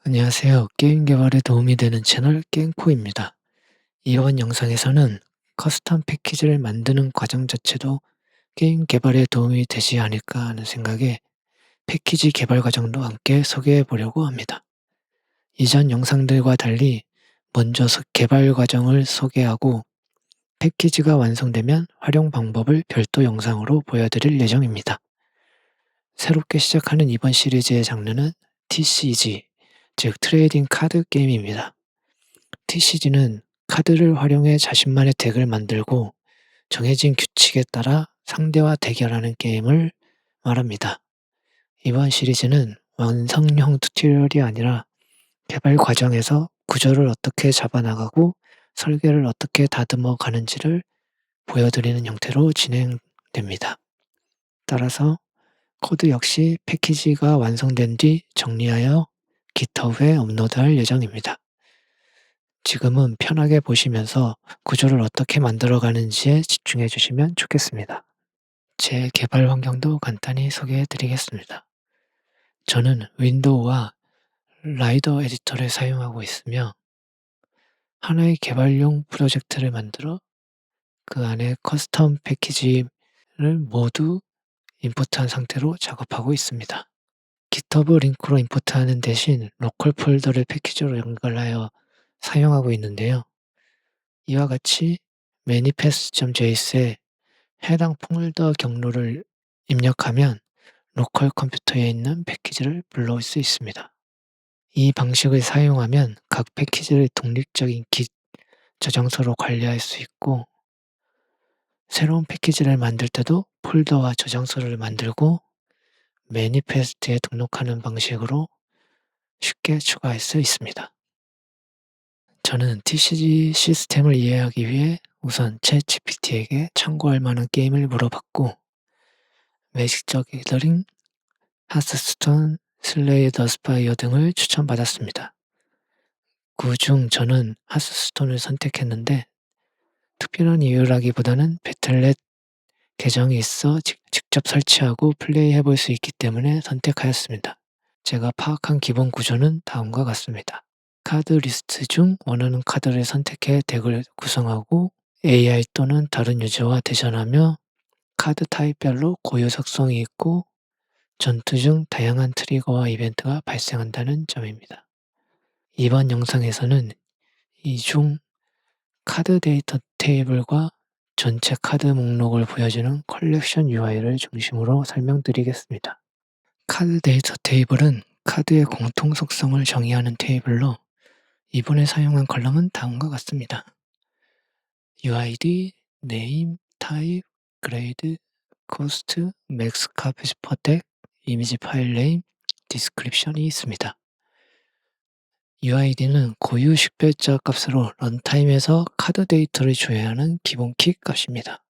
안녕하세요. 게임 개발에 도움이 되는 채널 게임코입니다. 이번 영상에서는 커스텀 패키지를 만드는 과정 자체도 게임 개발에 도움이 되지 않을까 하는 생각에 패키지 개발 과정도 함께 소개해 보려고 합니다. 이전 영상들과 달리 먼저 개발 과정을 소개하고 패키지가 완성되면 활용 방법을 별도 영상으로 보여드릴 예정입니다. 새롭게 시작하는 이번 시리즈의 장르는 TCG, 즉 트레이딩 카드 게임입니다. TCG는 카드를 활용해 자신만의 덱을 만들고 정해진 규칙에 따라 상대와 대결하는 게임을 말합니다. 이번 시리즈는 완성형 튜토리얼이 아니라 개발 과정에서 구조를 어떻게 잡아나가고 설계를 어떻게 다듬어 가는지를 보여드리는 형태로 진행됩니다. 따라서 코드 역시 패키지가 완성된 뒤 정리하여 GitHub에 업로드할 예정입니다. 지금은 편하게 보시면서 구조를 어떻게 만들어가는지에 집중해 주시면 좋겠습니다. 제 개발 환경도 간단히 소개해 드리겠습니다. 저는 윈도우와 라이더 에디터를 사용하고 있으며 하나의 개발용 프로젝트를 만들어 그 안에 커스텀 패키지를 모두 임포트한 상태로 작업하고 있습니다. GitHub 링크로 임포트하는 대신 로컬 폴더를 패키지로 연결하여 사용하고 있는데요. 이와 같이 manifest.js에 해당 폴더 경로를 입력하면 로컬 컴퓨터에 있는 패키지를 불러올 수 있습니다. 이 방식을 사용하면 각 패키지를 독립적인 git 저장소로 관리할 수 있고 새로운 패키지를 만들 때도 폴더와 저장소를 만들고 manifest에 등록하는 방식으로 쉽게 추가할 수 있습니다. 저는 TCG 시스템을 이해하기 위해 우선 챗GPT에게 참고할 만한 게임을 물어봤고 매직 더 게더링, 하스스톤, 슬레이 더 스파이어 등을 추천받았습니다. 그 중 저는 하스스톤을 선택했는데 특별한 이유라기보다는 배틀넷 계정이 있어 직접 설치하고 플레이해볼 수 있기 때문에 선택하였습니다. 제가 파악한 기본 구조는 다음과 같습니다. 카드 리스트 중 원하는 카드를 선택해 덱을 구성하고 AI 또는 다른 유저와 대전하며 카드 타입별로 고유 속성이 있고 전투 중 다양한 트리거와 이벤트가 발생한다는 점입니다. 이번 영상에서는 이 중 카드 데이터 테이블과 전체 카드 목록을 보여주는 컬렉션 UI를 중심으로 설명드리겠습니다. 카드 데이터 테이블은 카드의 공통 속성을 정의하는 테이블로 이번에 사용한 컬럼은 다음과 같습니다. UID, Name, Type, Grade, Cost, Max Copies per Deck, 이미지 파일 네임, Description이 있습니다. UID는 고유 식별자 값으로 런타임에서 카드 데이터를 조회하는 기본 키 값입니다.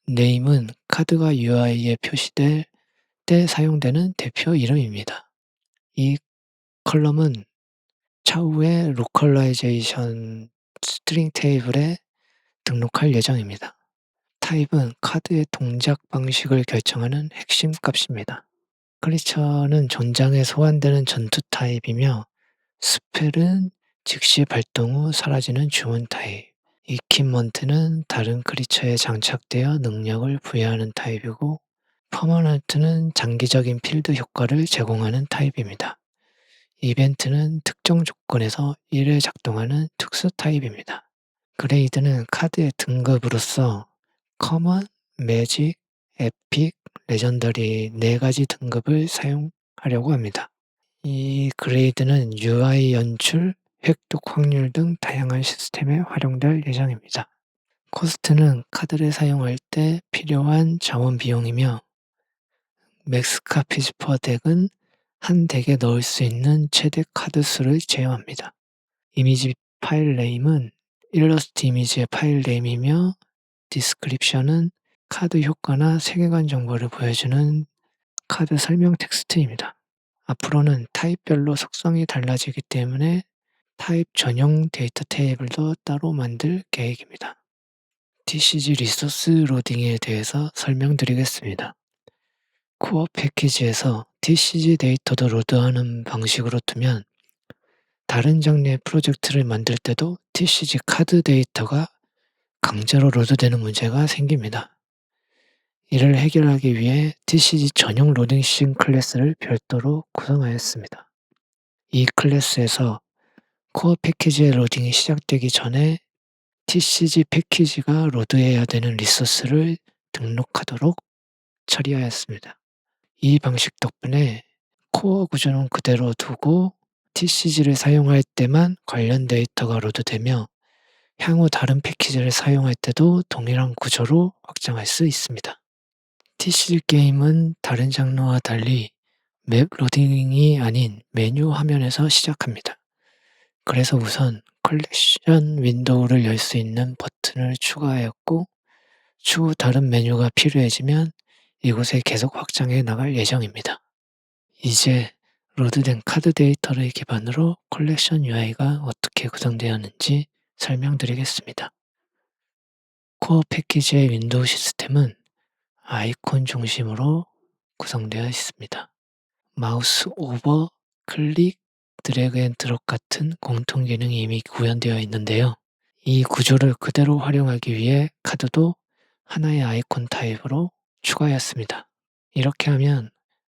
Name은 카드가 UI에 표시될 때 사용되는 대표 이름입니다. 이 컬럼은 차후에 로컬라이제이션 스트링 테이블에 등록할 예정입니다. 타입은 카드의 동작 방식을 결정하는 핵심 값입니다. 크리처는 전장에 소환되는 전투 타입이며 스펠은 즉시 발동 후 사라지는 주문 타입, 이퀴먼트는 다른 크리처에 장착되어 능력을 부여하는 타입이고 퍼머넌트는 장기적인 필드 효과를 제공하는 타입입니다. 이벤트는 특정 조건에서 1회 작동하는 특수 타입입니다. 그레이드는 카드의 등급으로서 커먼, 매직, 에픽, 레전더리 4가지 등급을 사용하려고 합니다. 이 그레이드는 UI 연출, 획득 확률 등 다양한 시스템에 활용될 예정입니다. 코스트는 카드를 사용할 때 필요한 자원 비용이며 맥스 카피지 퍼 덱은 한 덱에 넣을 수 있는 최대 카드 수를 제어합니다. 이미지 파일 네임은 일러스트 이미지의 파일 네임이며 디스크립션은 카드 효과나 세계관 정보를 보여주는 카드 설명 텍스트입니다. 앞으로는 타입별로 속성이 달라지기 때문에 타입 전용 데이터 테이블도 따로 만들 계획입니다. TCG 리소스 로딩에 대해서 설명드리겠습니다. 코어 패키지에서 TCG 데이터도 로드하는 방식으로 두면 다른 장르의 프로젝트를 만들 때도 TCG 카드 데이터가 강제로 로드되는 문제가 생깁니다. 이를 해결하기 위해 TCG 전용 로딩 클래스를 별도로 구성하였습니다. 이 클래스에서 코어 패키지의 로딩이 시작되기 전에 TCG 패키지가 로드해야 되는 리소스를 등록하도록 처리하였습니다. 이 방식 덕분에 코어 구조는 그대로 두고 TCG를 사용할 때만 관련 데이터가 로드되며 향후 다른 패키지를 사용할 때도 동일한 구조로 확장할 수 있습니다. TCG 게임은 다른 장르와 달리 맵 로딩이 아닌 메뉴 화면에서 시작합니다. 그래서 우선 컬렉션 윈도우를 열 수 있는 버튼을 추가하였고, 추후 다른 메뉴가 필요해지면 이곳에 계속 확장해 나갈 예정입니다. 이제 로드된 카드 데이터를 기반으로 컬렉션 UI가 어떻게 구성되었는지 설명드리겠습니다. 코어 패키지의 윈도우 시스템은 아이콘 중심으로 구성되어 있습니다. 마우스 오버, 클릭, 드래그 앤 드롭 같은 공통 기능이 이미 구현되어 있는데요. 이 구조를 그대로 활용하기 위해 카드도 하나의 아이콘 타입으로 추가하였습니다. 이렇게 하면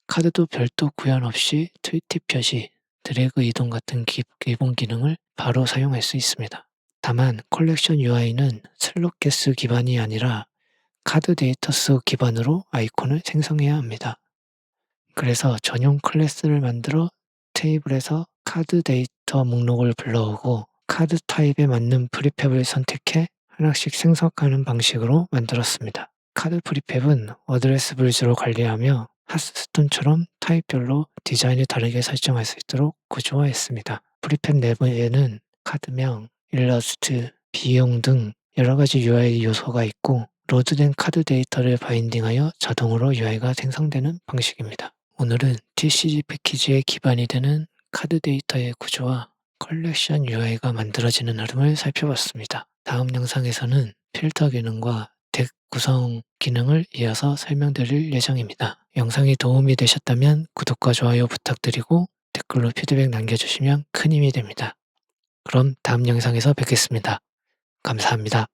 카드도 별도 구현 없이 툴팁 표시, 드래그 이동 같은 기본 기능을 바로 사용할 수 있습니다. 다만 컬렉션 UI는 슬롯 개수 기반이 아니라 카드 데이터 수 기반으로 아이콘을 생성해야 합니다. 그래서 전용 클래스를 만들어 테이블에서 카드 데이터 목록을 불러오고 카드 타입에 맞는 프리팹을 선택해 하나씩 생성하는 방식으로 만들었습니다. 카드 프리팹은 어드레스 불즈로 관리하며 하스스톤처럼 타입별로 디자인을 다르게 설정할 수 있도록 구조화했습니다. 프리팹 내부에는 카드명, 일러스트, 비용 등 여러가지 UI 요소가 있고 로드된 카드 데이터를 바인딩하여 자동으로 UI가 생성되는 방식입니다. 오늘은 TCG 패키지의 기반이 되는 카드 데이터의 구조와 컬렉션 UI가 만들어지는 흐름을 살펴봤습니다. 다음 영상에서는 필터 기능과 덱 구성 기능을 이어서 설명드릴 예정입니다. 영상이 도움이 되셨다면 구독과 좋아요 부탁드리고 댓글로 피드백 남겨주시면 큰 힘이 됩니다. 그럼 다음 영상에서 뵙겠습니다. 감사합니다.